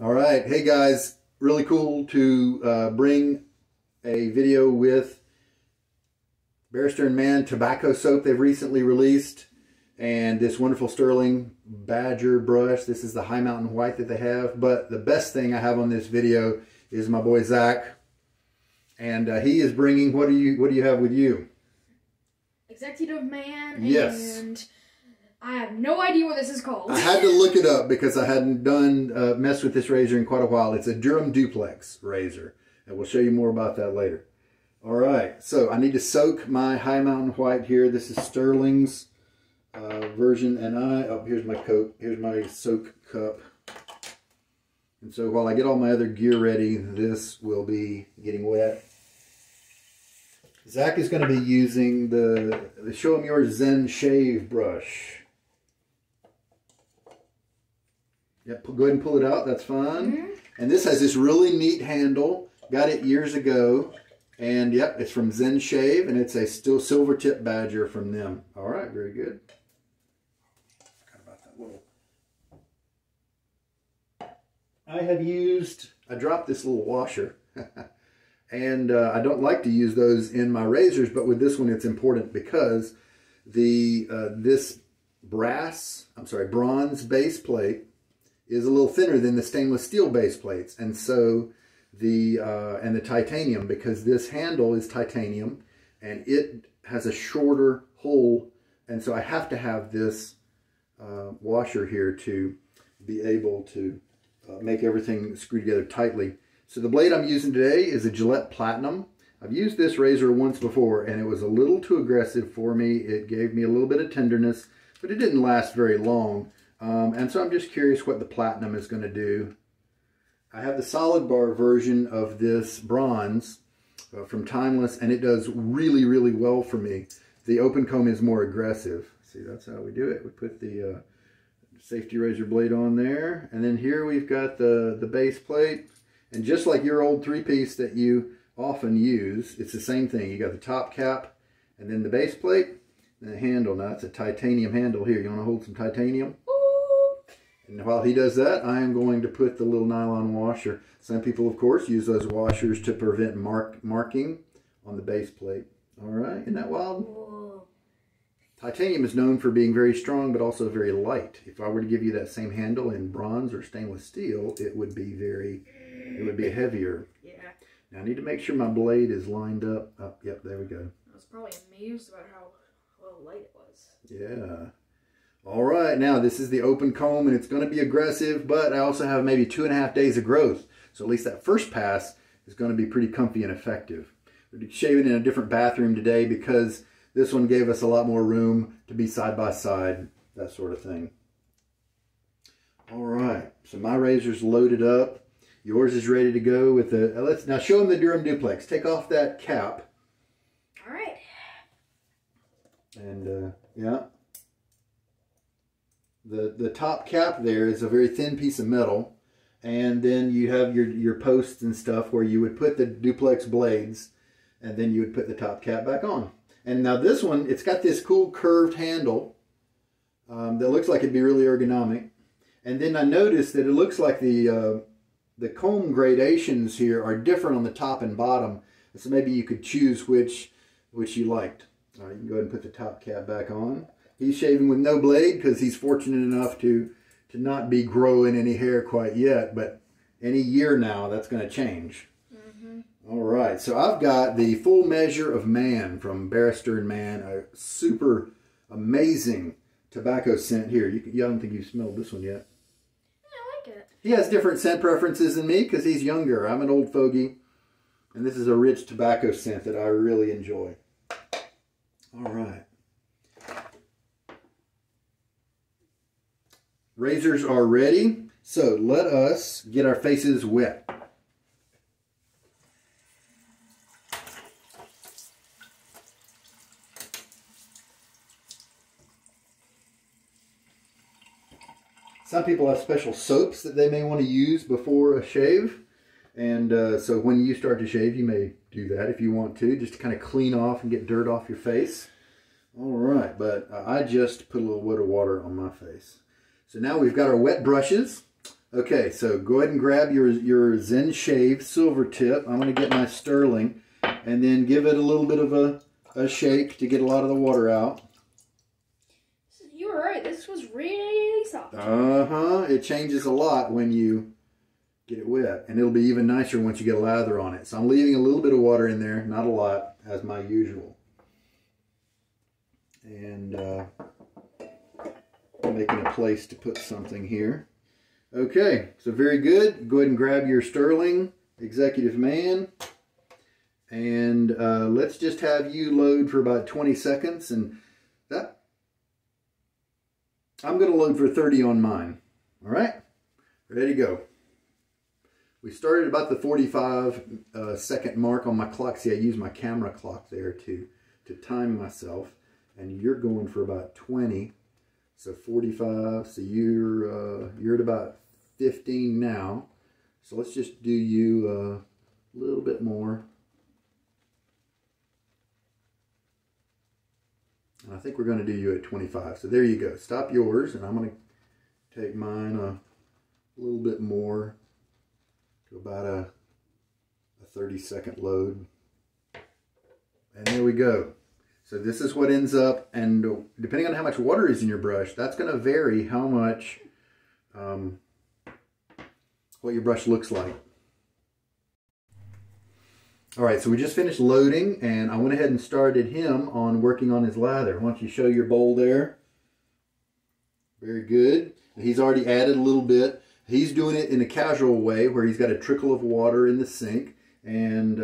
All right, hey guys, really cool to bring a video with Barrister and Mann tobacco soap they've recently released, and this wonderful Stirling Badger brush. This is the High Mountain White that they have, but the best thing I have on this video is my boy Zach, and he is bringing, what do you have with you? Executive Man. Yes. And I have no idea what this is called. I had to look it up because I hadn't messed with this razor in quite a while. It's a Durham Duplex razor, and we'll show you more about that later. All right, so I need to soak my High Mountain White here. This is Stirling's version, and here's my coat. Here's my soak cup. And so while I get all my other gear ready, this will be getting wet. Zach is going to be using the Show 'em Yours Zen Shave brush. Yep, go ahead and pull it out. That's fine. Mm-hmm. And this has this really neat handle. Got it years ago. And yep, it's from Zen Shave, and it's a still silver tip badger from them. All right, very good. Forgot about that little. I dropped this little washer. And I don't like to use those in my razors, but with this one it's important because this bronze base plate is a little thinner than the stainless steel base plates, and so the titanium, because this handle is titanium and it has a shorter hole, and so I have to have this washer here to be able to make everything screw together tightly. So the blade I'm using today is a Gillette Platinum. I've used this razor once before and it was a little too aggressive for me. It gave me a little bit of tenderness, but it didn't last very long. And so I'm just curious what the Platinum is going to do. I have the solid bar version of this bronze from Timeless, and it does really, really well for me. The open comb is more aggressive. See, that's how we do it. We put the safety razor blade on there, and then here we've got the base plate. And just like your old three-piece that you often use, it's the same thing. You got the top cap, and then the base plate, and the handle. Now, it's a titanium handle here. You want to hold some titanium? And while he does that, I am going to put the little nylon washer. Some people, of course, use those washers to prevent marking on the base plate. All right, isn't that wild? Whoa. Titanium is known for being very strong, but also very light. If I were to give you that same handle in bronze or stainless steel, it would be heavier. Yeah. Now I need to make sure my blade is lined up. Oh, yep, there we go. I was probably amazed about how well light it was. Yeah. All right, now this is the open comb, and it's going to be aggressive, but I also have maybe 2.5 days of growth. So at least that first pass is going to be pretty comfy and effective. We're shaving in a different bathroom today because this one gave us a lot more room to be side by side, that sort of thing. All right, so my razor's loaded up. Yours is ready to go with the, let's now show them the Durham Duplex. Take off that cap. All right. And yeah. The top cap there is a very thin piece of metal, and then you have your posts and stuff where you would put the duplex blades, and then you would put the top cap back on. And now this one, it's got this cool curved handle that looks like it'd be really ergonomic. And then I noticed that it looks like the comb gradations here are different on the top and bottom, so maybe you could choose which you liked. All right, you can go ahead and put the top cap back on. He's shaving with no blade because he's fortunate enough to not be growing any hair quite yet, but any year now that's going to change. Mm-hmm. All right, so I've got the Full Measure of Man from Barrister and Mann, a super amazing tobacco scent here. I don't think you've smelled this one yet. I like it. He has different scent preferences than me because he's younger. I'm an old fogey, and this is a rich tobacco scent that I really enjoy. All right. Razors are ready, so let us get our faces wet. Some people have special soaps that they may want to use before a shave, and so when you start to shave, you may do that if you want to, just to kind of clean off and get dirt off your face. All right, but I just put a little water on my face. So now we've got our wet brushes. Okay, so go ahead and grab your Zen Shave silver tip. I'm going to get my Stirling and then give it a little bit of a shake to get a lot of the water out. You were right. This was really soft. It changes a lot when you get it wet. And it'll be even nicer once you get a lather on it. So I'm leaving a little bit of water in there, not a lot, as my usual. And making a place to put something here. Okay, so very good. Go ahead and grab your Stirling Executive Man. And let's just have you load for about 20 seconds. And that, I'm going to load for 30 on mine. All right, ready to go. We started about the 45 second mark on my clock. See, I use my camera clock there to time myself. And you're going for about 20. So 45, so you're at about 15 now. So let's just do you a little bit more. And I think we're going to do you at 25. So there you go. Stop yours, and I'm going to take mine a little bit more to about a 30-second load. And there we go. So this is what ends up, and depending on how much water is in your brush, that's going to vary how much, what your brush looks like. All right, so we just finished loading, and I went ahead and started him on working on his lather. Why don't you show your bowl there? Very good. He's already added a little bit. He's doing it in a casual way where he's got a trickle of water in the sink, and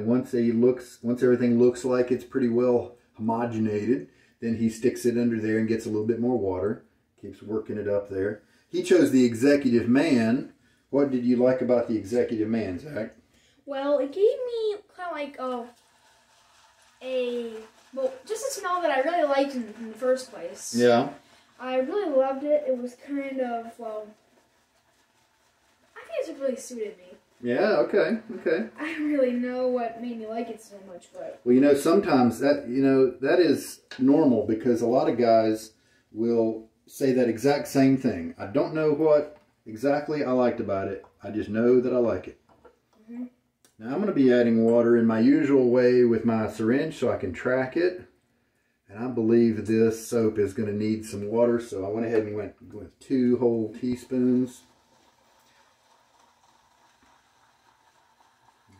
once everything looks like it's pretty well homogenated, then he sticks it under there and gets a little bit more water. Keeps working it up there. He chose the Executive Man. What did you like about the Executive Man, Zach? Well, it gave me kind of like just a smell that I really liked in the first place. Yeah. I really loved it. It was kind of, well, I think it really suited me. Yeah, okay, okay. I don't really know what made me like it so much, but... Well, you know, sometimes that is normal because a lot of guys will say that exact same thing. I don't know what exactly I liked about it. I just know that I like it. Mm-hmm. Now I'm going to be adding water in my usual way with my syringe so I can track it. And I believe this soap is going to need some water, so I went ahead and went with 2 whole teaspoons.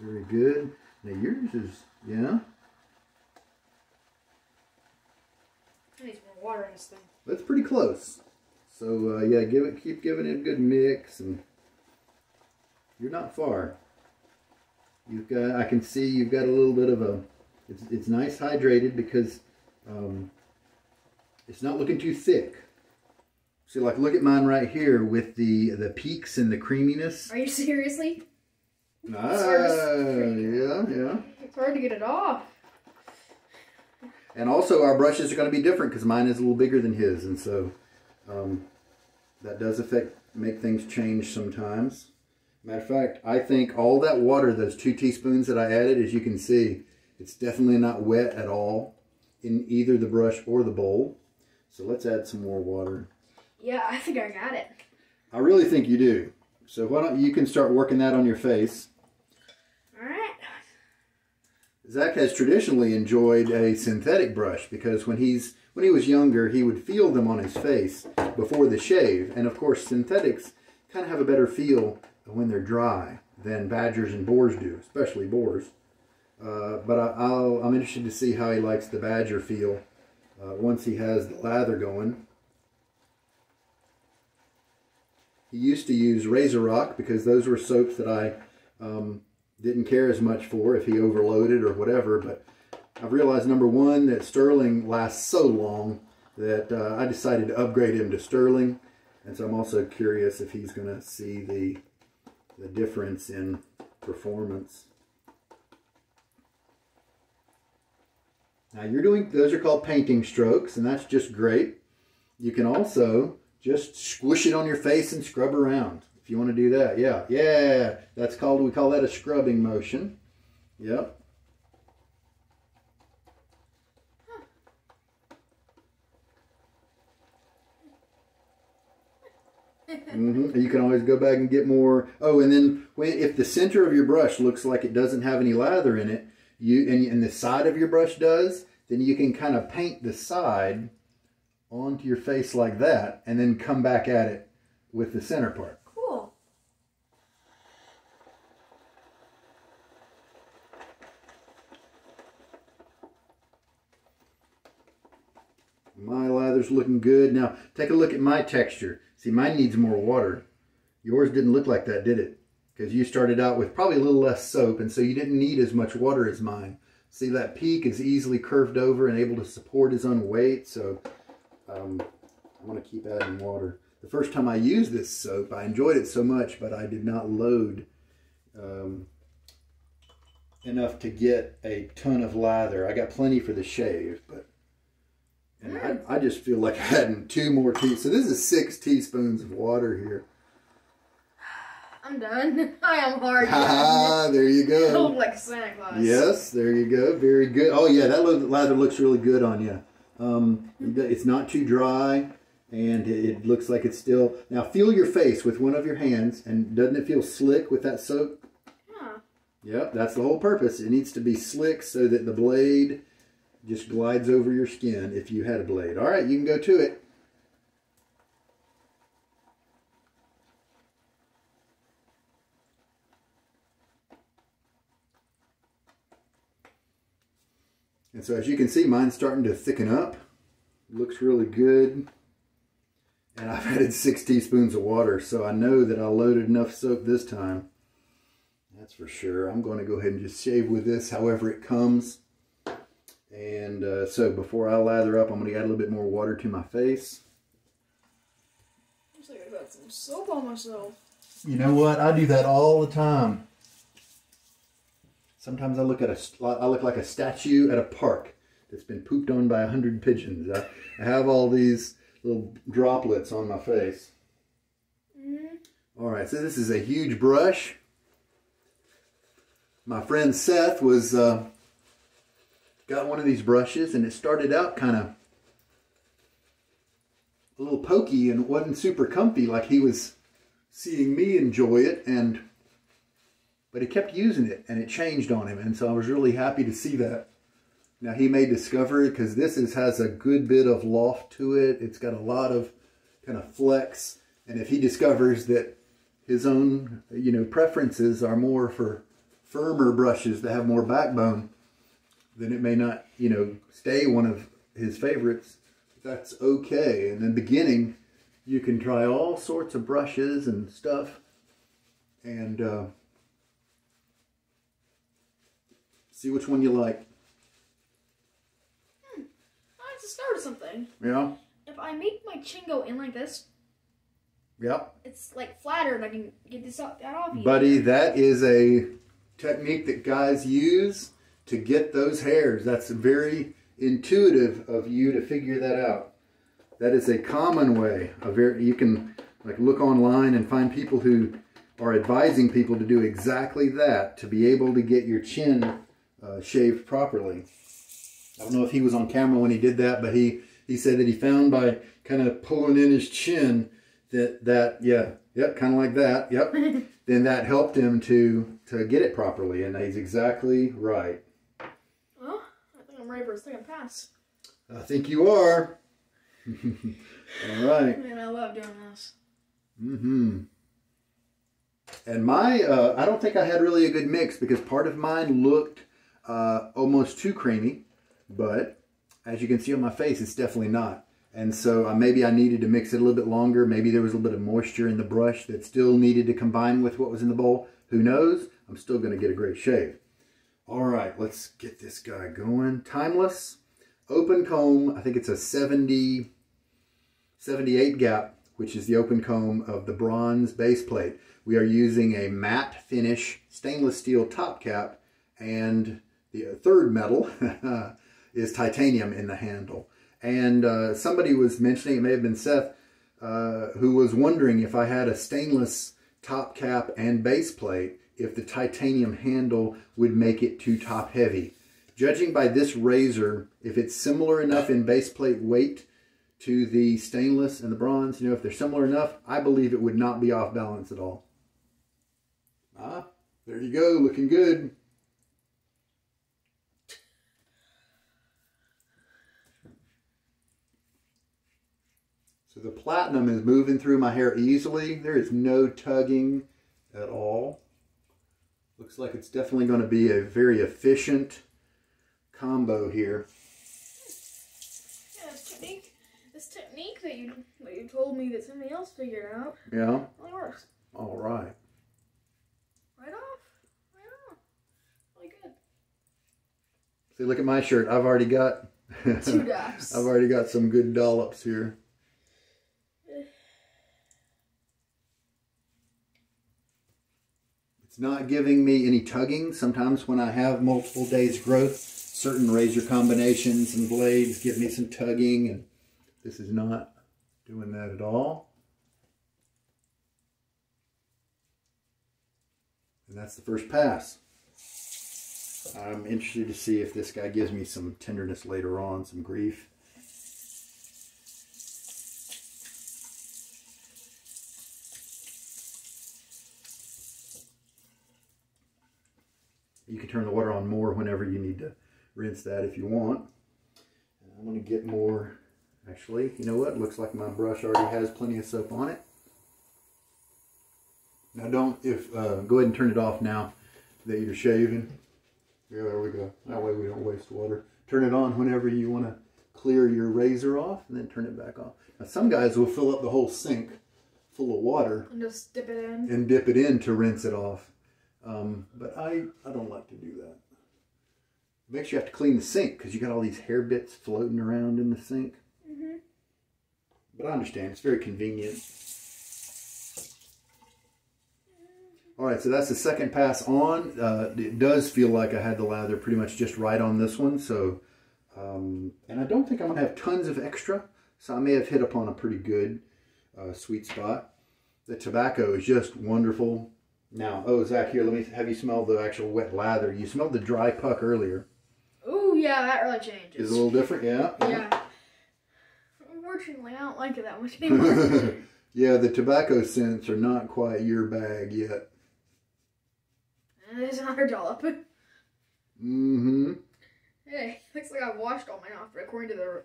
Very good. Now yours is, yeah. I need some more water in this thing. That's pretty close. So yeah, keep giving it a good mix, and you're not far. You've got, I can see you've got a little bit of a, it's nice hydrated because it's not looking too thick. See, like look at mine right here with the peaks and the creaminess. Are you seriously? Yeah, yeah. It's hard to get it off. And also our brushes are going to be different because mine is a little bigger than his, and so that does make things change sometimes. Matter of fact, I think all that water, those 2 teaspoons that I added, as you can see, it's definitely not wet at all in either the brush or the bowl. So let's add some more water. Yeah, I think I got it. I really think you do. So why don't you can start working that on your face. Zach has traditionally enjoyed a synthetic brush because when he was younger, he would feel them on his face before the shave. And of course, synthetics kind of have a better feel when they're dry than badgers and boars do, especially boars. But I'm interested to see how he likes the badger feel once he has the lather going. He used to use Razor Rock because those were soaps that I didn't care as much for if he overloaded or whatever, but I've realized, number one, that Stirling lasts so long that I decided to upgrade him to Stirling, and so I'm also curious if he's going to see the difference in performance. Now those are called painting strokes, and that's just great. You can also just squish it on your face and scrub around. If you want to do that, yeah. We call that a scrubbing motion. Yep. Mm-hmm. You can always go back and get more. Oh, and then if the center of your brush looks like it doesn't have any lather in it, and the side of your brush does, then you can kind of paint the side onto your face like that, and then come back at it with the center part. Cool. My lather's looking good. Now, take a look at my texture. See, mine needs more water. Yours didn't look like that, did it? Because you started out with probably a little less soap, and so you didn't need as much water as mine. See, that peak is easily curved over and able to support his own weight, so I'm going to keep adding water. The first time I used this soap, I enjoyed it so much, but I did not load enough to get a ton of lather. I got plenty for the shave, but I just feel like adding 2 more teaspoons. So this is 6 teaspoons of water here. I'm done. I am hard. Ah, there you go. I look like Santa Claus. Yes, there you go. Very good. Oh yeah, that lather looks really good on you. It's not too dry, and it looks like it's still. Now feel your face with one of your hands, and doesn't it feel slick with that soap? Yeah. Yep, that's the whole purpose. It needs to be slick so that the blade just glides over your skin if you had a blade. All right, you can go to it. And so as you can see, mine's starting to thicken up. Looks really good. And I've added 6 teaspoons of water, so I know that I loaded enough soap this time. That's for sure. I'm going to go ahead and just shave with this however it comes. And so before I lather up, I'm going to add a little bit more water to my face. Looks like I got some soap on myself. You know what? I do that all the time. Sometimes I look like a statue at a park that's been pooped on by 100 pigeons. I have all these little droplets on my face. Mm-hmm. All right, so this is a huge brush. My friend Seth was got one of these brushes, and it started out kind of a little pokey and wasn't super comfy like he was seeing me enjoy it, but he kept using it, and it changed on him, and so I was really happy to see that. Now he may discover it because this has a good bit of loft to it. It's got a lot of kind of flex, and if he discovers that his own preferences are more for firmer brushes that have more backbone, then it may not stay one of his favorites. That's okay. And in the beginning, you can try all sorts of brushes and stuff, and see which one you like. I like to start with something. Yeah. If I make my chin go in like this, yep, it's like flatter, and I can get this out off. Buddy, that is a technique that guys use to get those hairs. That's very intuitive of you to figure that out. That is a common way. You can look online and find people who are advising people to do exactly that, to be able to get your chin shaved properly. I don't know if he was on camera when he did that, but he said that he found by kind of pulling in his chin that kind of like that, yep, then that helped him to get it properly, and he's exactly right. Well, I think I'm ready for a second pass. I think you are. All right. Man, I love doing this. Mm-hmm. And I don't think I had really a good mix because part of mine looked almost too creamy, but as you can see on my face, it's definitely not. And so maybe I needed to mix it a little bit longer. Maybe there was a little bit of moisture in the brush that still needed to combine with what was in the bowl. Who knows? I'm still going to get a great shave. All right, let's get this guy going. Timeless open comb. I think it's a 78 gap, which is the open comb of the bronze base plate. We are using a matte finish stainless steel top cap, and the third metal is titanium in the handle. And somebody was mentioning, it may have been Seth, who was wondering if I had a stainless top cap and base plate, if the titanium handle would make it too top heavy. Judging by this razor, if it's similar enough in base plate weight to the stainless and the bronze. You know, if they're similar enough, I believe it would not be off balance at all. Ah, there you go, looking good. So the platinum is moving through my hair easily. There is no tugging at all. Looks like it's definitely going to be a very efficient combo here. Yeah, this technique that you told me that somebody else figured out. Yeah. Really works. All right. Right off. Really good. See, look at my shirt. I've already got 2 dots. I've already got some good dollops here. It's not giving me any tugging. Sometimes when I have multiple days growth, certain razor combinations and blades give me some tugging, and this is not doing that at all. And that's the first pass. I'm interested to see if this guy gives me some tenderness later on, some grief. You can turn the water on more whenever you need to rinse that if you want. And I'm going to get more. Actually, you know what? Looks like my brush already has plenty of soap on it. Now go ahead and turn it off now that you're shaving. Yeah, there we go. That way we don't waste water. Turn it on whenever you want to clear your razor off, and then turn it back off. Now some guys will fill up the whole sink full of water And just dip it in. and dip it in to rinse it off. But I don't like to do that. It makes you have to clean the sink because you got all these hair bits floating around in the sink. Mm-hmm. But I understand, it's very convenient. All right, so that's the second pass on. It does feel like I had the lather pretty much just right on this one. So, and I don't think I'm gonna have tons of extra. So I may have hit upon a pretty good sweet spot. The tobacco is just wonderful. Now, oh, Zach, here, let me have you smell the actual wet lather. You smelled the dry puck earlier. Ooh, yeah, that really changes. Is it a little different? Yeah. Yeah. Unfortunately, I don't like it that much anymore. Yeah, the tobacco scents are not quite your bag yet. And there's another dollop. Mm-hmm. Hey, looks like I've washed all mine off, but according to the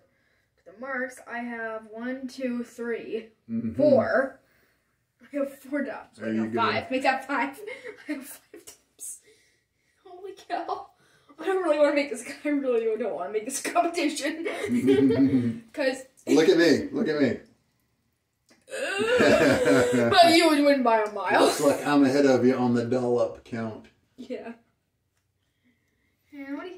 marks, I have 1, 2, 3, 4. I have 4 dots. There you go. 5. Make that 5. I have 5 dots. Holy cow. I don't really want to make this. I really don't want to make this competition. Because. Look at me. Look at me. But you would win by a mile. Looks like I'm ahead of you on the dollop count. Yeah.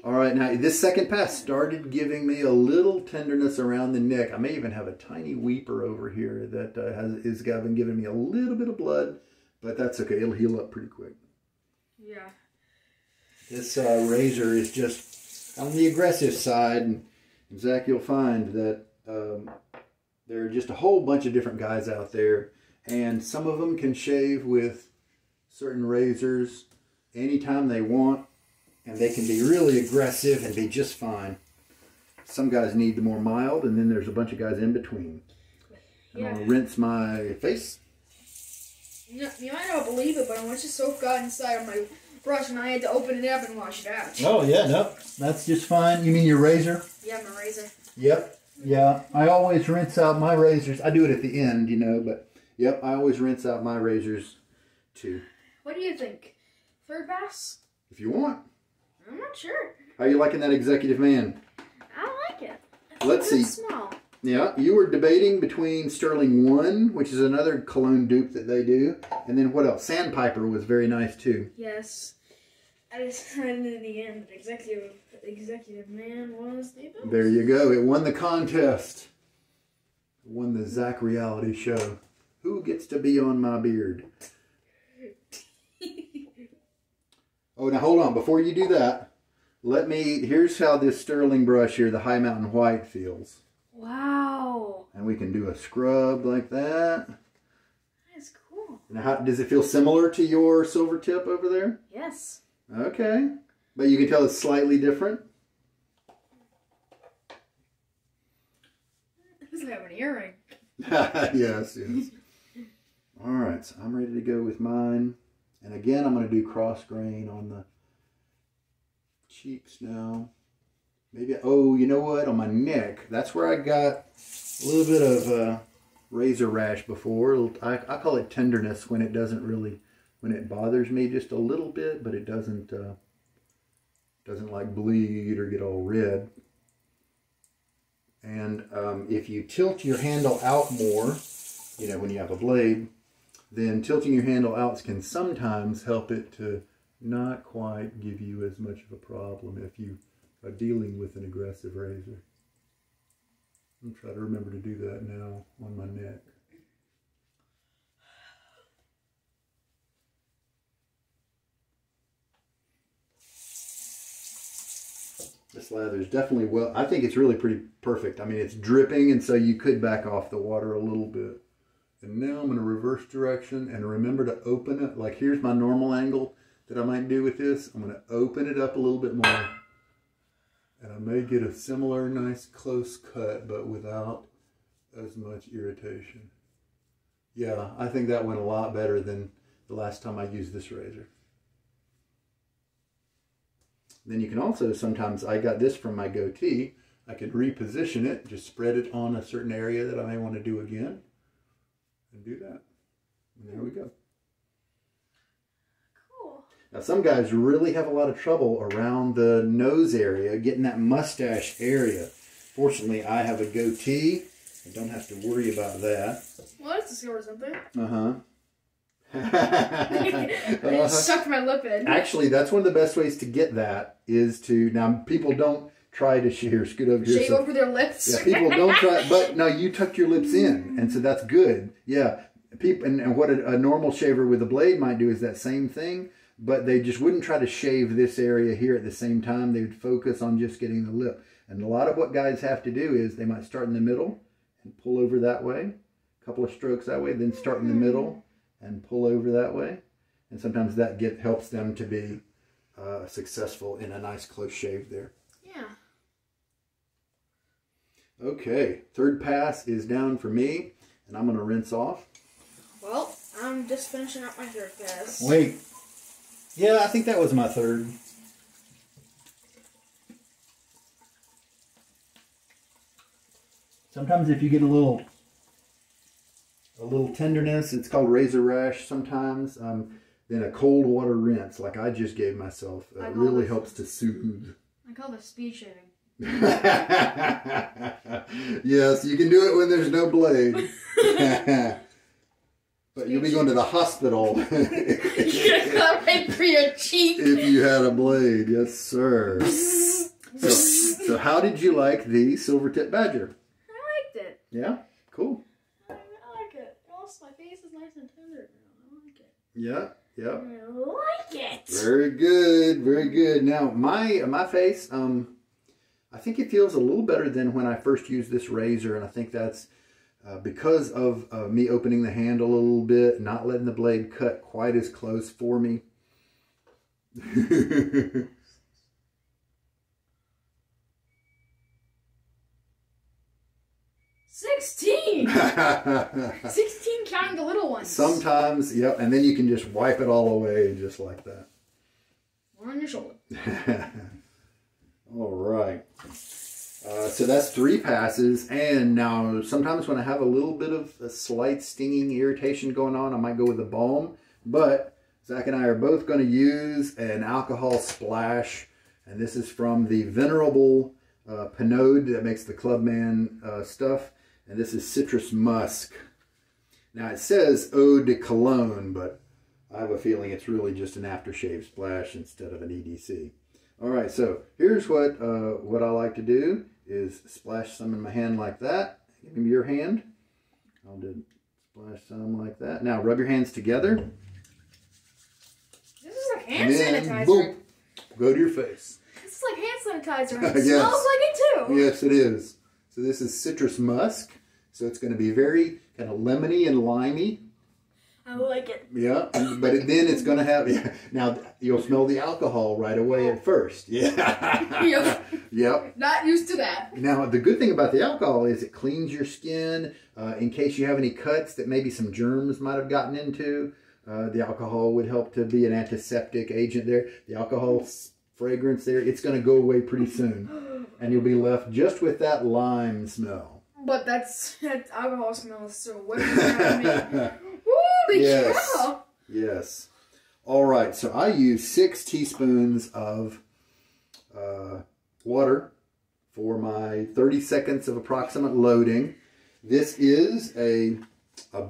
All right, now this second pass started giving me a little tenderness around the neck. I may even have a tiny weeper over here that is been giving me a little bit of blood, but that's okay. It'll heal up pretty quick. Yeah. This razor is just on the aggressive side, and Zach, you'll find that there are just a whole bunch of different guys out there, and some of them can shave with certain razors anytime they want. And they can be really aggressive and be just fine. Some guys need the more mild, and then there's a bunch of guys in between. And I'm going to rinse my face. You might not believe it, but a bunch of soap got inside of my brush, and I had to open it up and wash it out. Oh, yeah, no. That's just fine. You mean your razor? Yeah, my razor. Yep. Yeah, I always rinse out my razors. I do it at the end, you know, but yep, I always rinse out my razors too. What do you think? Third pass? If you want. I'm not sure. How are you liking that Executive Man? I like it. Let's see. Smell. Yeah, you were debating between Stirling 1, which is another cologne dupe that they do, and then what else? Sandpiper was very nice too. Yes. I decided in the end that Executive Man was the best. There you go. It won the contest. It won the Zach reality show. Who gets to be on my beard? Oh, now hold on. Before you do that, here's how this Stirling brush here, the High Mountain White, feels. Wow. And we can do a scrub like that. That's cool. Now, does it feel similar to your silver tip over there? Yes. Okay. But you can tell it's slightly different. It doesn't have earring. Yes, yes. All right, so I'm ready to go with mine. And again, I'm going to do cross grain on the cheeks now. Maybe, oh, you know what? On my neck, that's where I got a little bit of razor rash before. I call it tenderness when it doesn't really, when it bothers me just a little bit, but it doesn't like bleed or get all red. And if you tilt your handle out more, you know, when you have a blade, then tilting your handle out can sometimes help it to not quite give you as much of a problem if you are dealing with an aggressive razor. I'm trying to remember to do that now on my neck. This lather is definitely well, I think it's really pretty perfect. I mean, it's dripping, and so you could back off the water a little bit. And now I'm going to reverse direction and remember to open it. Like, here's my normal angle that I might do with this. I'm going to open it up a little bit more. And I may get a similar nice close cut, but without as much irritation. Yeah, I think that went a lot better than the last time I used this razor. Then you can also, sometimes, I got this from my goatee, I could reposition it, just spread it on a certain area that I may want to do again. And do that. And there we go. Cool. Now some guys really have a lot of trouble around the nose area, getting that mustache area. Fortunately, I have a goatee. I don't have to worry about that. Well, that's a or something. Uh-huh. I sucked my lip in. Actually, that's one of the best ways to get that is to, now people don't try to here, scoot over here. Shave over their lips. Yeah, people don't try, but no, you tuck your lips in, and so that's good. Yeah, people, and what a normal shaver with a blade might do is that same thing, but they just wouldn't try to shave this area here at the same time. They would focus on just getting the lip. And a lot of what guys have to do is they might start in the middle and pull over that way, a couple of strokes that way, then start in the middle and pull over that way. And sometimes that helps them to be successful in a nice close shave there. Yeah. Okay, third pass is down for me, and I'm going to rinse off. Well, I'm just finishing up my third pass. Wait. Yeah, I think that was my third. Sometimes if you get a little tenderness, it's called razor rash sometimes, then a cold water rinse, like I just gave myself, really helps to soothe. I call this speed shaving. Yes, you can do it when there's no blade. But you'll be going to the hospital. You're gonna cut right through your cheek. If you had a blade, yes sir. So how did you like the silver tip badger? I liked it. Yeah? Cool. I like it. Also, my face is nice and tender now. I like it. Yeah, yeah. I like it. Very good, very good. Now, my face, I think it feels a little better than when I first used this razor, and I think that's because of me opening the handle a little bit, not letting the blade cut quite as close for me. 16! 16 counting the little ones. Sometimes, yep, and then you can just wipe it all away just like that. One on your shoulder. All right. So that's 3 passes, and now sometimes when I have a little bit of a slight stinging irritation going on, I might go with the BaM, but Zach and I are both going to use an alcohol splash, and this is from the venerable Pinaud that makes the Clubman stuff, and this is Citrus Musk. Now it says Eau de Cologne, but I have a feeling it's really just an aftershave splash instead of an EDC. All right, so here's what I like to do is splash some in my hand like that. Give me your hand. I'll do splash some like that. Now rub your hands together. This is like hand sanitizer. Boom, go to your face. This is like hand sanitizer. And it Yes. smells like it too. Yes, it is. So this is Citrus Musk. So it's going to be very kind of lemony and limey. I like it. Yeah, but then it's going to have... Yeah, now, you'll smell the alcohol right away at first. Yeah. Yep. Yep. Not used to that. Now, the good thing about the alcohol is it cleans your skin. In case you have any cuts that maybe some germs might have gotten into, the alcohol would help to be an antiseptic agent there. The alcohol fragrance there, it's going to go away pretty soon. And you'll be left just with that lime smell. But that alcohol smells so wonderful at me. Holy cow! Yes. All right, so I use 6 teaspoons of water for my 30 seconds of approximate loading. This is a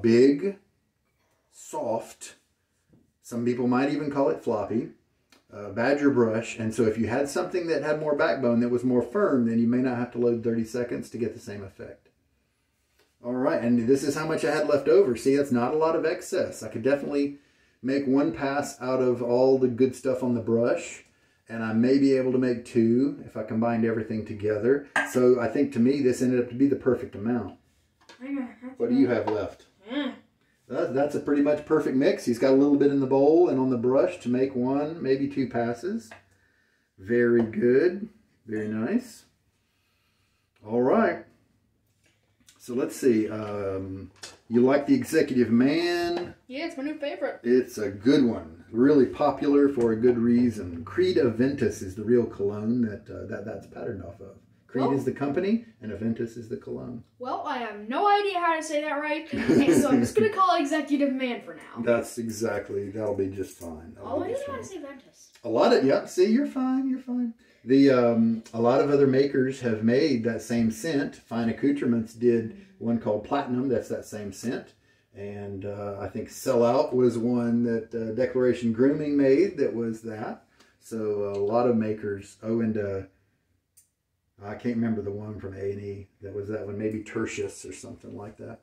big, soft, some people might even call it floppy, badger brush. And so if you had something that had more backbone, that was more firm, then you may not have to load 30 seconds to get the same effect. All right, and this is how much I had left over. See, that's not a lot of excess. I could definitely make 1 pass out of all the good stuff on the brush, and I may be able to make 2 if I combined everything together. So I think to me, this ended up to be the perfect amount. What do you have left? That's a pretty much perfect mix. He's got a little bit in the bowl and on the brush to make 1, maybe 2 passes. Very good. Very nice. All right. So let's see. You like the Executive Man? Yeah, it's my new favorite. It's a good one. Really popular for a good reason. Creed Aventus is the real cologne that's patterned off of. Creed is the company, and Aventus is the cologne. Well, I have no idea how to say that right, and so I'm just going to call it Executive Man for now. That's exactly, that'll be just fine. Oh, I didn't want to say Ventus. A lot of, yeah, see, you're fine, you're fine. A lot of other makers have made that same scent. Fine Accoutrements did one called Platinum, that's that same scent. And I think Sellout was one that Declaration Grooming made that was that. So a lot of makers, and I can't remember the one from A&E that was that one, maybe Tertius or something like that.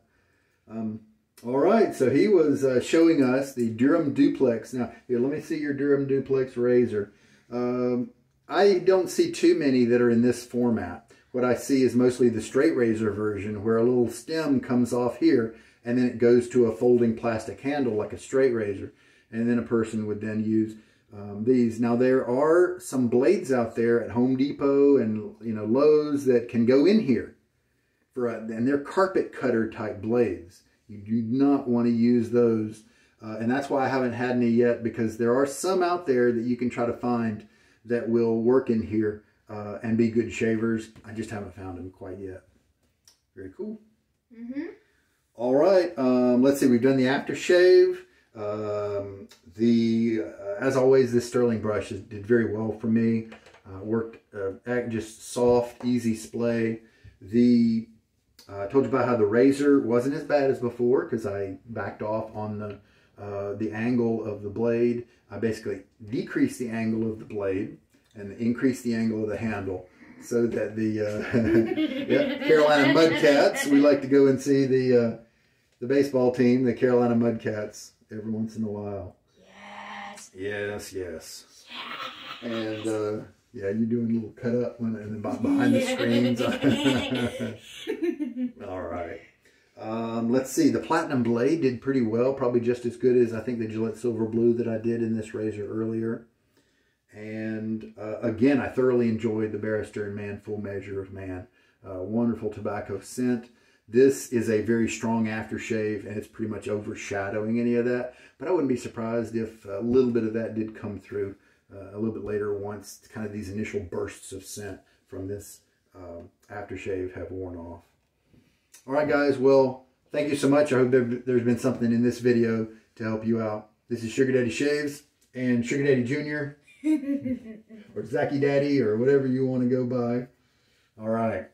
All right, so he was showing us the Durham Duplex. Now, here, let me see your Durham Duplex razor. I don't see too many that are in this format. What I see is mostly the straight razor version where a little stem comes off here and then it goes to a folding plastic handle like a straight razor. And then a person would then use these. Now there are some blades out there at Home Depot and Lowe's that can go in here. And they're carpet cutter type blades. You do not want to use those. And that's why I haven't had any yet, because there are some out there that you can try to find that will work in here and be good shavers. I just haven't found them quite yet. Very cool. All right, let's see. We've done the aftershave. As always, this Stirling brush did very well for me. Worked just soft, easy splay. I told you about how the razor wasn't as bad as before because I backed off on the angle of the blade. I basically decreased the angle of the blade and increased the angle of the handle so that the Carolina Mudcats, we like to go and see the baseball team, the Carolina Mudcats, every once in a while. Yes. Yes, yes. And yeah, you're doing a little cut up and behind the screens. All right. Let's see. The Platinum Blade did pretty well. Probably just as good as I think the Gillette Silver Blue that I did in this razor earlier. And again, I thoroughly enjoyed the Barrister and Mann Full Measure of Man. Wonderful tobacco scent. This is a very strong aftershave, and it's pretty much overshadowing any of that. But I wouldn't be surprised if a little bit of that did come through a little bit later once kind of these initial bursts of scent from this aftershave have worn off. All right, guys. Well, thank you so much. I hope there's been something in this video to help you out. This is Sugar Daddy Shaves and Sugar Daddy Jr. or Zacky Daddy or whatever you want to go by. All right.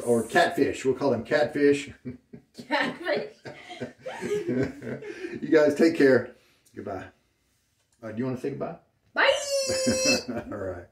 Or Catfish. We'll call him Catfish. Catfish. You guys take care. Goodbye. Do you want to say goodbye? Bye. All right.